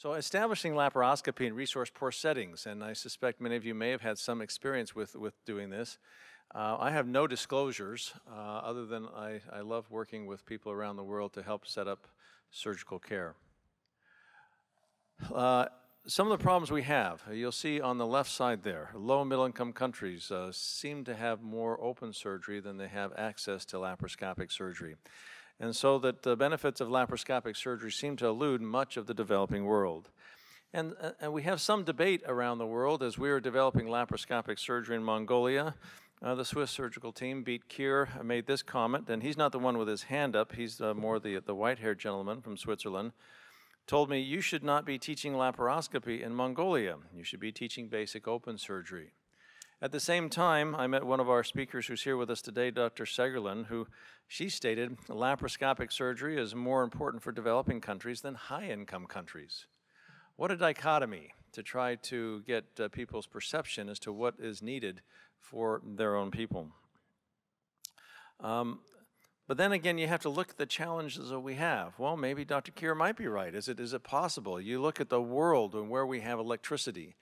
So establishing laparoscopy in resource-poor settings, and I suspect many of you may have had some experience with doing this. I have no disclosures other than I love working with people around the world to help set up surgical care. Some of the problems we have, you'll see on the left side there, low and middle-income countries seem to have more open surgery than they have access to laparoscopic surgery. And so that the benefits of laparoscopic surgery seem to elude much of the developing world. And we have some debate around the world as we are developing laparoscopic surgery in Mongolia. The Swiss surgical team, Beat Kier, made this comment, and he's not the one with his hand up, he's more the white-haired gentleman from Switzerland, told me, you should not be teaching laparoscopy in Mongolia. You should be teaching basic open surgery. At the same time, I met one of our speakers who's here with us today, Dr. Segerlin, who she stated laparoscopic surgery is more important for developing countries than high-income countries. What a dichotomy to try to get people's perception as to what is needed for their own people. But then again, you have to look at the challenges that we have. Well, maybe Dr. Kier might be right. Is it possible? You look at the world and where we have electricity.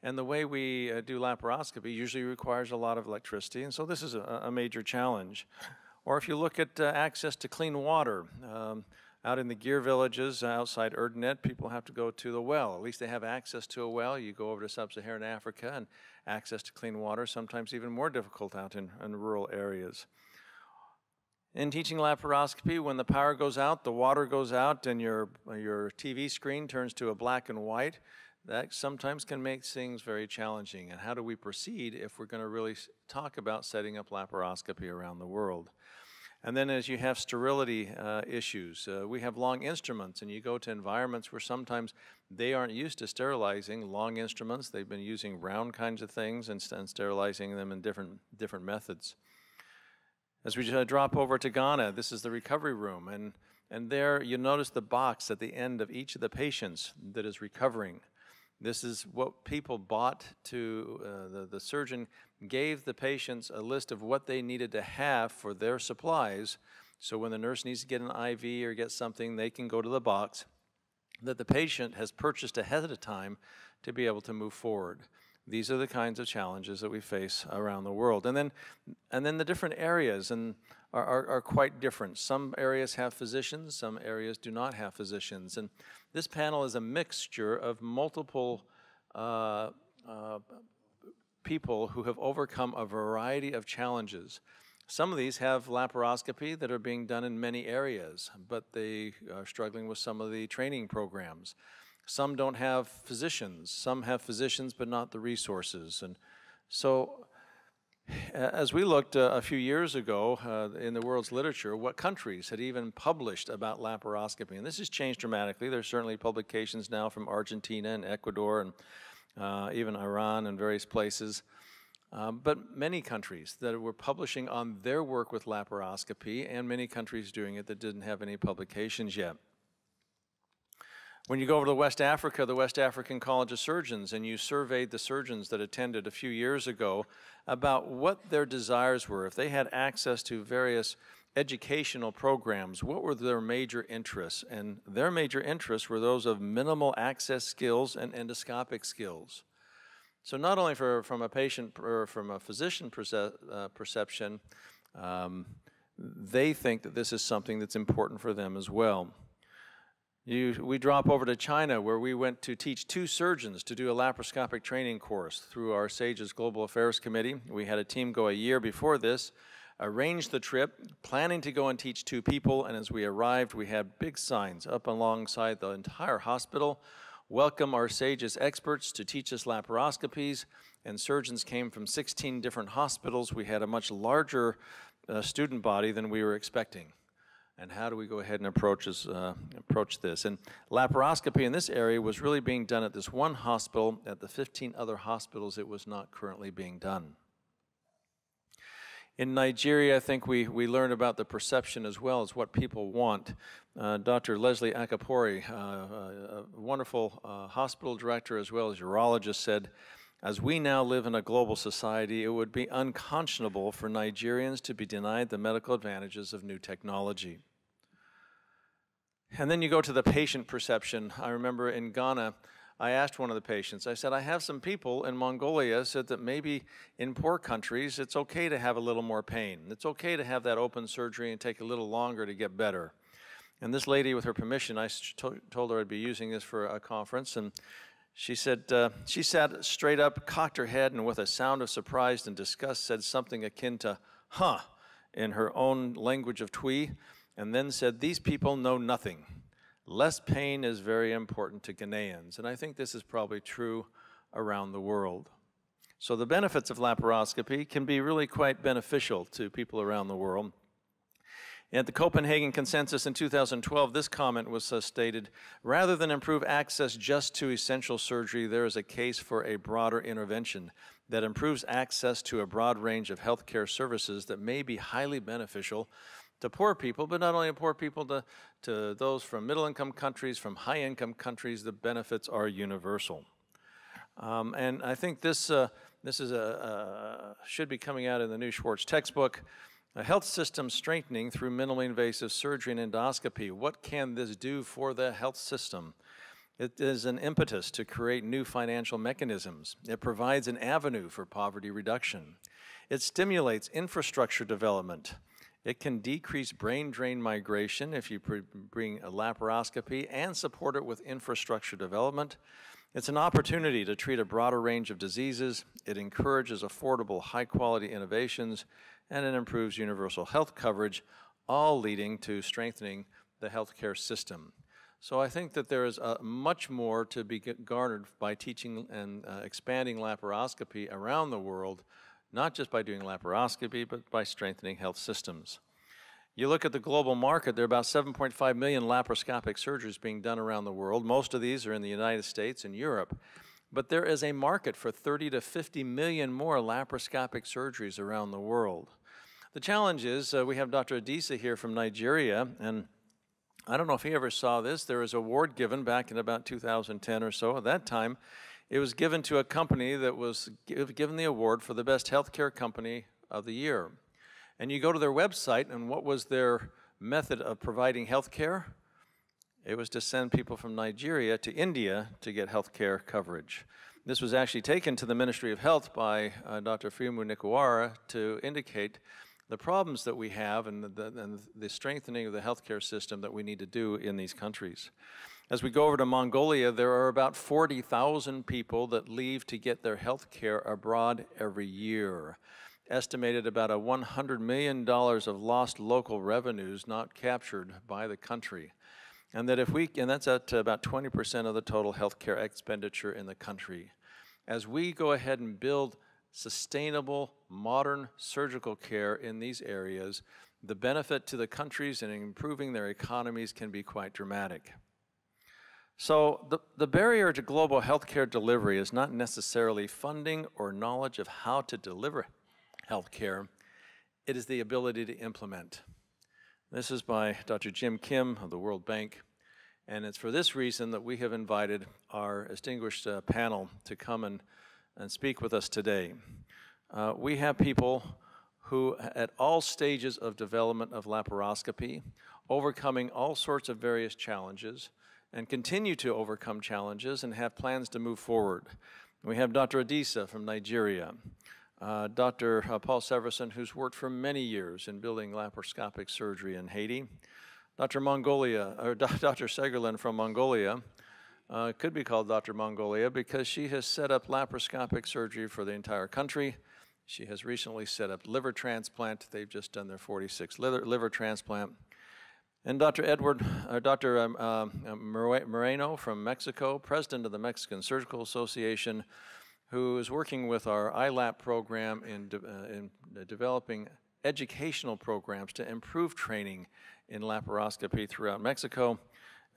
And the way we do laparoscopy usually requires a lot of electricity, and so this is a major challenge. Or if you look at access to clean water, out in the gear villages outside Erdenet, people have to go to the well. At least they have access to a well. You go over to sub-Saharan Africa and access to clean water, sometimes even more difficult out in rural areas. In teaching laparoscopy, when the power goes out, the water goes out, and your TV screen turns to a black and white, that sometimes can make things very challenging. And how do we proceed if we're going to really talk about setting up laparoscopy around the world? And then as you have sterility issues, we have long instruments, and you go to environments where sometimes they aren't used to sterilizing long instruments. They've been using round kinds of things and sterilizing them in different methods. As we drop over to Ghana, this is the recovery room, and there you notice the box at the end of each of the patients that is recovering. This is what people bought to, the surgeon gave the patients a list of what they needed to have for their supplies, so when the nurse needs to get an IV or get something, they can go to the box that the patient has purchased ahead of time to be able to move forward. These are the kinds of challenges that we face around the world. And then the different areas are quite different. Some areas have physicians, some areas do not have physicians. And this panel is a mixture of multiple people who have overcome a variety of challenges. Some of these have laparoscopy that are being done in many areas, but they are struggling with some of the training programs. Some don't have physicians. Some have physicians but not the resources. And so as we looked a few years ago in the world's literature, what countries had even published about laparoscopy, and this has changed dramatically. There's certainly publications now from Argentina and Ecuador and even Iran and various places. But many countries that were publishing on their work with laparoscopy, and many countries doing it that didn't have any publications yet. When you go over to West Africa, the West African College of Surgeons, and you surveyed the surgeons that attended a few years ago about what their desires were, if they had access to various educational programs, what were their major interests? And their major interests were those of minimal access skills and endoscopic skills. So not only from a patient or from a physician perception, they think that this is something that's important for them as well. We drop over to China, where we went to teach 2 surgeons to do a laparoscopic training course through our SAGES Global Affairs Committee. We had a team go a year before this, arranged the trip, planning to go and teach 2 people, and as we arrived, we had big signs up alongside the entire hospital. Welcome our SAGES experts to teach us laparoscopies, and surgeons came from 16 different hospitals. We had a much larger student body than we were expecting. And how do we go ahead and approach this? And laparoscopy in this area was really being done at this one hospital. At the 15 other hospitals, it was not currently being done. In Nigeria, I think we learned about the perception as well as what people want. Dr. Leslie Akapori, a wonderful hospital director as well as urologist, said, as we now live in a global society, it would be unconscionable for Nigerians to be denied the medical advantages of new technology. And then you go to the patient perception. I remember in Ghana, I asked one of the patients, I said, I have some people in Mongolia said that maybe in poor countries, it's okay to have a little more pain. It's okay to have that open surgery and take a little longer to get better. And this lady, with her permission, I told her I'd be using this for a conference, and she said, she sat straight up, cocked her head, and with a sound of surprise and disgust said something akin to, huh, in her own language of Twi, and then said, these people know nothing. Less pain is very important to Ghanaians, and I think this is probably true around the world. So the benefits of laparoscopy can be really quite beneficial to people around the world. At the Copenhagen Consensus in 2012, this comment was stated, rather than improve access just to essential surgery, there is a case for a broader intervention that improves access to a broad range of healthcare services that may be highly beneficial to poor people, but not only to poor people, to those from middle-income countries, from high-income countries. The benefits are universal. And I think this should be coming out in the new Schwartz textbook. A health system strengthening through minimally invasive surgery and endoscopy. What can this do for the health system? It is an impetus to create new financial mechanisms. It provides an avenue for poverty reduction. It stimulates infrastructure development. It can decrease brain drain migration if you bring a laparoscopy and support it with infrastructure development. It's an opportunity to treat a broader range of diseases. It encourages affordable, high-quality innovations, and it improves universal health coverage, all leading to strengthening the healthcare system. So I think that there is much more to be garnered by teaching and expanding laparoscopy around the world, not just by doing laparoscopy, but by strengthening health systems. You look at the global market, there are about 7.5 million laparoscopic surgeries being done around the world. Most of these are in the United States and Europe. But there is a market for 30 to 50 million more laparoscopic surgeries around the world. The challenge is, we have Dr. Adisa here from Nigeria, and I don't know if he ever saw this. There was an award given back in about 2010 or so. At that time, it was given to a company that was given the award for the best healthcare company of the year. And you go to their website, and what was their method of providing health care? It was to send people from Nigeria to India to get health care coverage. This was actually taken to the Ministry of Health by Dr. Fiumu Nikuwara to indicate the problems that we have and the strengthening of the healthcare system that we need to do in these countries. As we go over to Mongolia, there are about 40,000 people that leave to get their health care abroad every year. Estimated about $100 million of lost local revenues not captured by the country. And that and that's at about 20% of the total healthcare expenditure in the country. As we go ahead and build sustainable, modern surgical care in these areas, the benefit to the countries and improving their economies can be quite dramatic. So the barrier to global healthcare delivery is not necessarily funding or knowledge of how to deliver healthcare. It is the ability to implement. This is by Dr. Jim Kim of the World Bank, and it's for this reason that we have invited our distinguished panel to come and speak with us today. We have people who, at all stages of development of laparoscopy, overcoming all sorts of various challenges, and continue to overcome challenges and have plans to move forward. We have Dr. Adisa from Nigeria, Dr. Paul Severson, who's worked for many years in building laparoscopic surgery in Haiti, Dr. Segerlin from Mongolia, could be called Dr. Mongolia because she has set up laparoscopic surgery for the entire country. She has recently set up liver transplant. They've just done their 46th liver transplant. And Dr. Moreno from Mexico, president of the Mexican Surgical Association, who is working with our ILAP program in developing educational programs to improve training in laparoscopy throughout Mexico,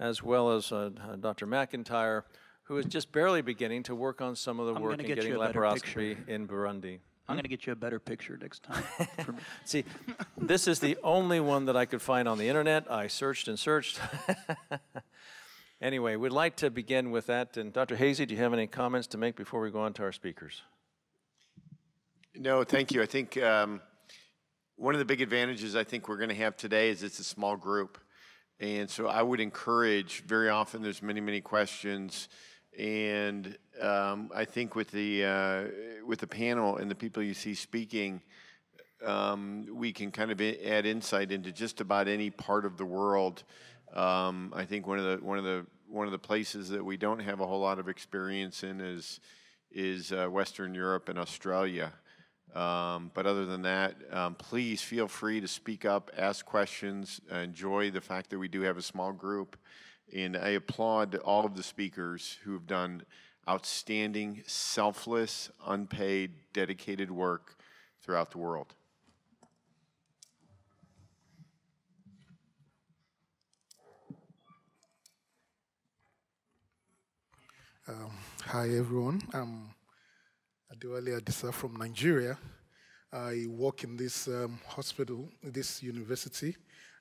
as well as Dr. McIntyre, who is just barely beginning to work on some of the work in getting laparoscopy in Burundi. I'm going to get you a better picture next time. See, this is the only one that I could find on the internet. I searched and searched. Anyway, we'd like to begin with that. And Dr. Hazy, do you have any comments to make before we go on to our speakers? No, thank you. I think one of the big advantages I think we're going to have today is it's a small group. And so I would encourage, very often there's many, many questions. And I think with the panel and the people you see speaking, we can kind of add insight into just about any part of the world. I think one of the places that we don't have a whole lot of experience in is Western Europe and Australia. But other than that, please feel free to speak up, ask questions, enjoy the fact that we do have a small group. And I applaud all of the speakers who have done outstanding, selfless, unpaid, dedicated work throughout the world. Hi everyone, I'm Adewale Adisa from Nigeria. I work in this hospital, this university,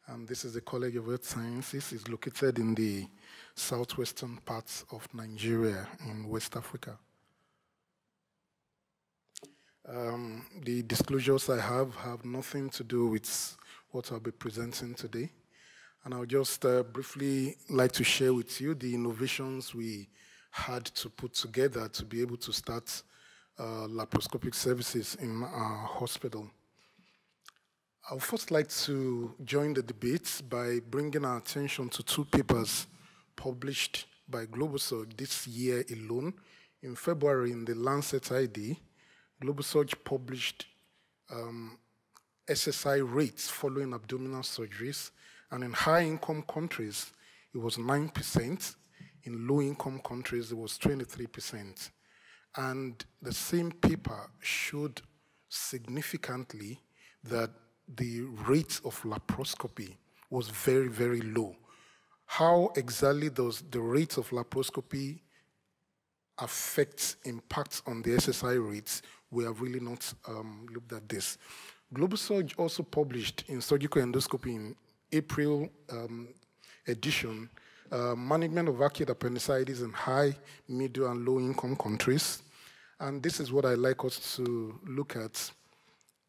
and this is the College of Health Sciences. It's located in the southwestern parts of Nigeria in West Africa. The disclosures I have nothing to do with what I'll be presenting today. And I'll just briefly like to share with you the innovations we had to put together to be able to start laparoscopic services in our hospital. I would first like to join the debate by bringing our attention to two papers published by Globosurge this year alone. In February, in the Lancet ID, Globosurge published SSI rates following abdominal surgeries, and in high-income countries, it was 9%. In low-income countries, it was 23%. And the same paper showed significantly that the rate of laparoscopy was very, very low. How exactly does the rate of laparoscopy affect impacts on the SSI rates? We have really not looked at this. Globosurge also published in Surgical Endoscopy in April edition, management of acute appendicitis in high, middle, and low-income countries. And this is what I'd like us to look at.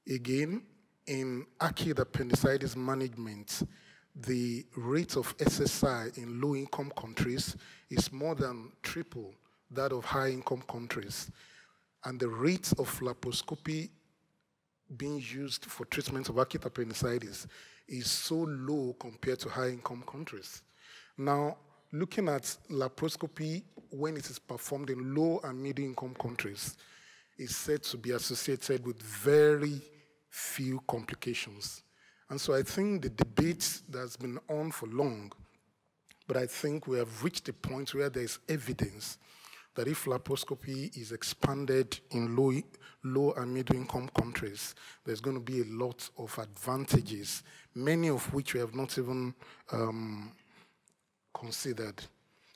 Again, in acute appendicitis management, the rate of SSI in low-income countries is more than triple that of high-income countries. And the rate of laparoscopy being used for treatment of acute appendicitis is so low compared to high-income countries. Now, looking at laparoscopy when it is performed in low and middle-income countries is said to be associated with very few complications. And so I think the debate that's been on for long, but I think we have reached a point where there is evidence that if laparoscopy is expanded in low and middle-income countries, there's going to be a lot of advantages, many of which we have not even considered.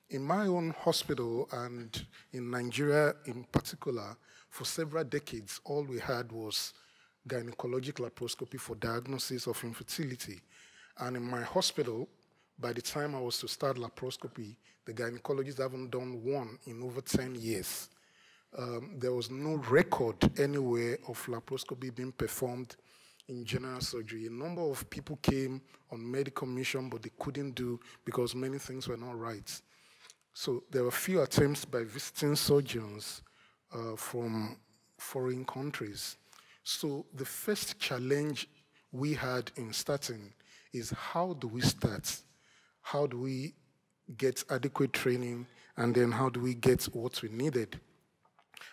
In my own hospital and in Nigeria in particular, for several decades, all we had was gynecologic laparoscopy for diagnosis of infertility. And in my hospital, by the time I was to start laparoscopy, the gynecologists haven't done one in over 10 years. There was no record anywhere of laparoscopy being performed in general surgery. A number of people came on medical mission, but they couldn't do because many things were not right. So there were few attempts by visiting surgeons from foreign countries. So the first challenge we had in starting is how do we start? How do we get adequate training? And then how do we get what we needed?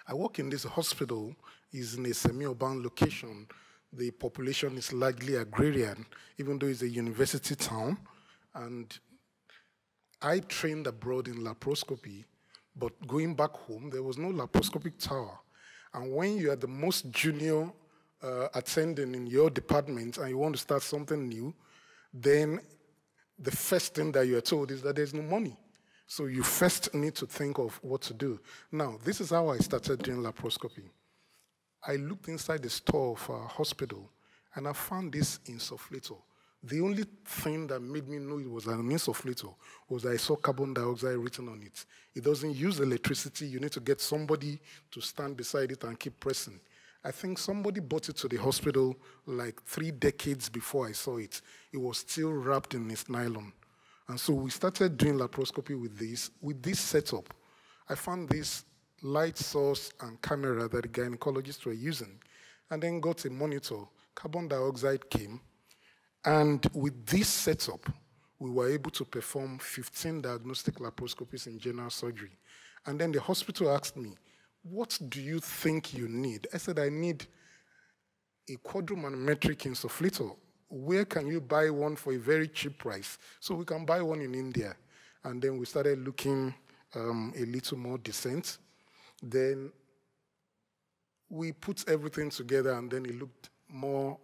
I work in this hospital, is in a semi-urban location. The population is largely agrarian, even though it's a university town. And I trained abroad in laparoscopy, but going back home, there was no laparoscopic tower. And when you are the most junior attending in your department and you want to start something new, then the first thing that you are told is that there's no money. So you first need to think of what to do. Now, this is how I started doing laparoscopy. I looked inside the store of our hospital, and I found this insufflator. The only thing that made me know it was an insufflator was I saw carbon dioxide written on it. It doesn't use electricity. You need to get somebody to stand beside it and keep pressing. I think somebody brought it to the hospital like 3 decades before I saw it. It was still wrapped in its nylon. And so we started doing laparoscopy with this setup. I found this light source and camera that the gynecologists were using, and then got a monitor. Carbon dioxide came, and with this setup, we were able to perform 15 diagnostic laparoscopies in general surgery. And then the hospital asked me, what do you think you need? I said, I need a quadrumanometric insufflator. Where can you buy one for a very cheap price? So we can buy one in India. And then we started looking a little more decent. Then we put everything together, and then it looked more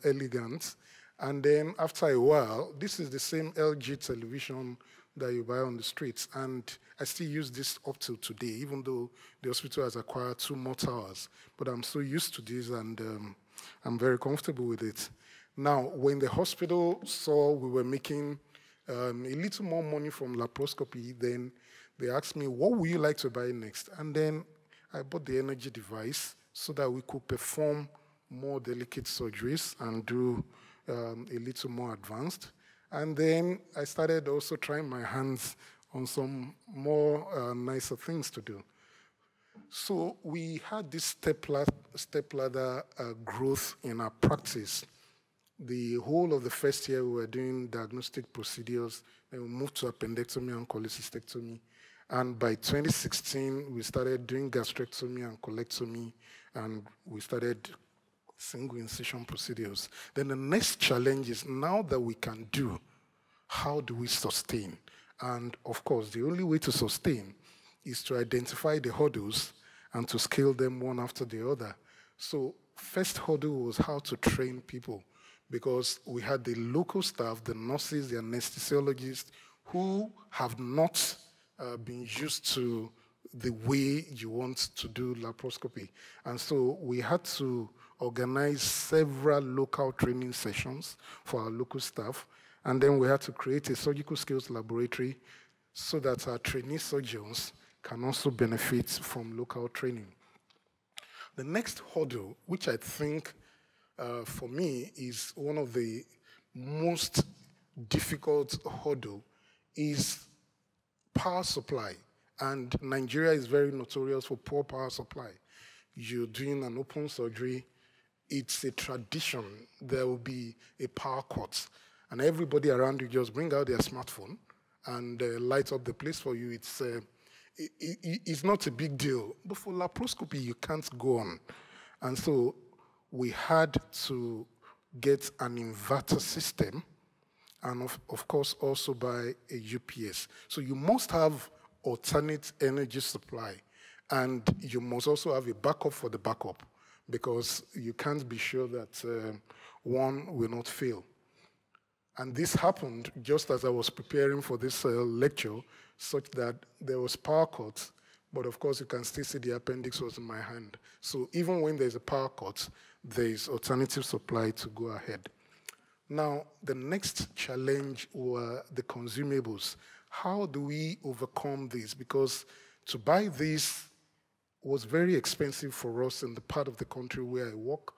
elegant. And then after a while, this is the same LG television that you buy on the streets. And I still use this up till today, even though the hospital has acquired 2 more towers. But I'm so used to this, and I'm very comfortable with it. Now, when the hospital saw we were making a little more money from laparoscopy, then they asked me, what would you like to buy next? And then I bought the energy device so that we could perform more delicate surgeries and do a little more advanced. And then I started also trying my hands on some more nicer things to do. So we had this stepladder growth in our practice. The whole of the first year we were doing diagnostic procedures, then we moved to appendectomy and cholecystectomy. And by 2016, we started doing gastrectomy and colectomy, and we started single incision procedures. Then the next challenge is, now that we can do, how do we sustain? And of course, the only way to sustain is to identify the hurdles and to scale them one after the other. So first hurdle was how to train people, because we had the local staff, the nurses, the anesthesiologists, who have not been used to the way you want to do laparoscopy. And so we had to organize several local training sessions for our local staff, and then we had to create a surgical skills laboratory so that our trainee surgeons can also benefit from local training. The next hurdle, which I think for me is one of the most difficult hurdle, is power supply. And Nigeria is very notorious for poor power supply. You're doing an open surgery, it's a tradition. There will be a power cut, and everybody around you just bring out their smartphone and light up the place for you. It's not a big deal. But for laparoscopy, you can't go on. And so we had to get an inverter system, and of course also buy a UPS. So you must have alternate energy supply, and you must also have a backup for the backup, because you can't be sure that one will not fail. And this happened just as I was preparing for this lecture, such that there was power cut, but of course you can still see the appendix was in my hand. So even when there's a power cut, there is alternative supply to go ahead. Now, the next challenge were the consumables. How do we overcome this? Because to buy this was very expensive for us in the part of the country where I work,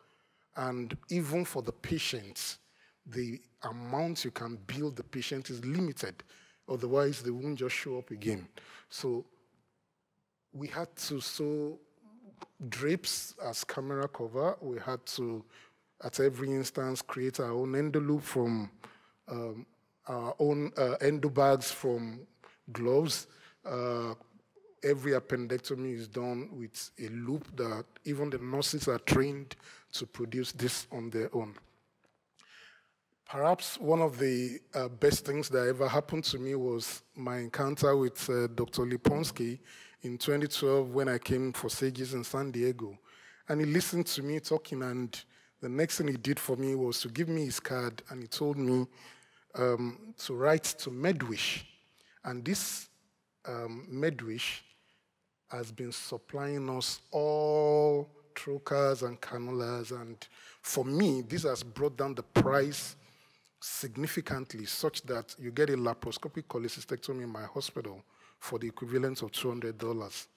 and even for the patients, the amount you can bill the patient is limited. Otherwise, they won't just show up again. So we had to sew drapes as camera cover. We had to, at every instance, create our own endoloop from our own endo bags from gloves. Every appendectomy is done with a loop that even the nurses are trained to produce this on their own. Perhaps one of the best things that ever happened to me was my encounter with Dr. Liponsky in 2012 when I came for SAGES in San Diego. And he listened to me talking, and the next thing he did for me was to give me his card, and he told me to write to MedWish. And this MedWish has been supplying us all trocars and cannulas, and for me, this has brought down the price significantly, such that you get a laparoscopic cholecystectomy in my hospital for the equivalent of $200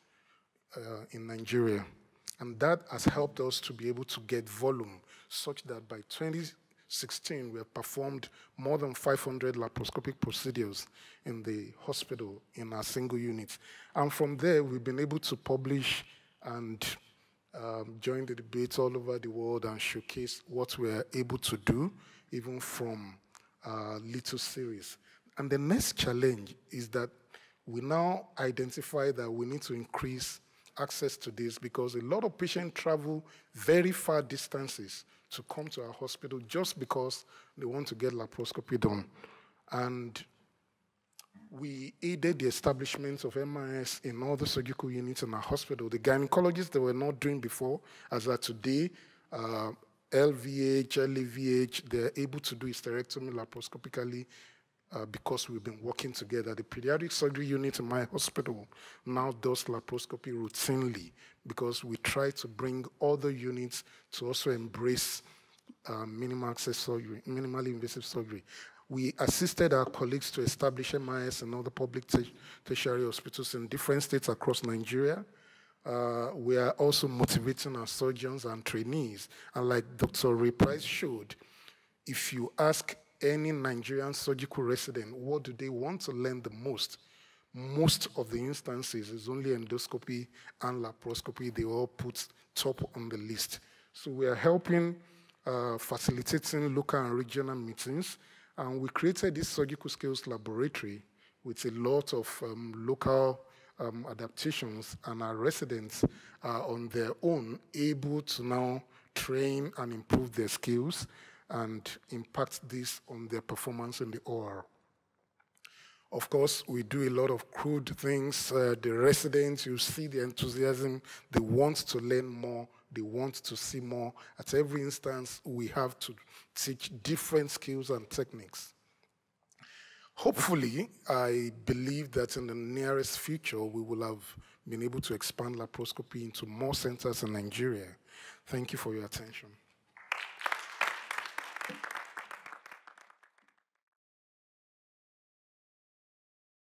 in Nigeria. And that has helped us to be able to get volume, such that by 2016, we have performed more than 500 laparoscopic procedures in the hospital in our single unit. And from there, we've been able to publish and join the debates all over the world and showcase what we're able to do, even from little series. And the next challenge is that we now identify that we need to increase access to this, because a lot of patients travel very far distances to come to our hospital just because they want to get laparoscopy done. And we aided the establishment of MIS in all the surgical units in our hospital. The gynecologists that were not doing before, as are today, LVH, LAVH, they're able to do hysterectomy laparoscopically because we've been working together. The pediatric surgery unit in my hospital now does laparoscopy routinely because we try to bring other units to also embrace minimal access surgery, minimally invasive surgery. We assisted our colleagues to establish MIS and other public tertiary hospitals in different states across Nigeria. We are also motivating our surgeons and trainees. And like Dr. Ray Price showed, if you ask any Nigerian surgical resident what do they want to learn the most of the instances is only endoscopy and laparoscopy. They all put top on the list. So we are helping facilitating local and regional meetings, and we created this surgical skills laboratory with a lot of local adaptations, and our residents are on their own able to now train and improve their skills and impact this on their performance in the OR. Of course, we do a lot of crude things. The residents, you see the enthusiasm. They want to learn more. They want to see more. At every instance, we have to teach different skills and techniques. Hopefully, I believe that in the nearest future, we will have been able to expand laparoscopy into more centers in Nigeria. Thank you for your attention.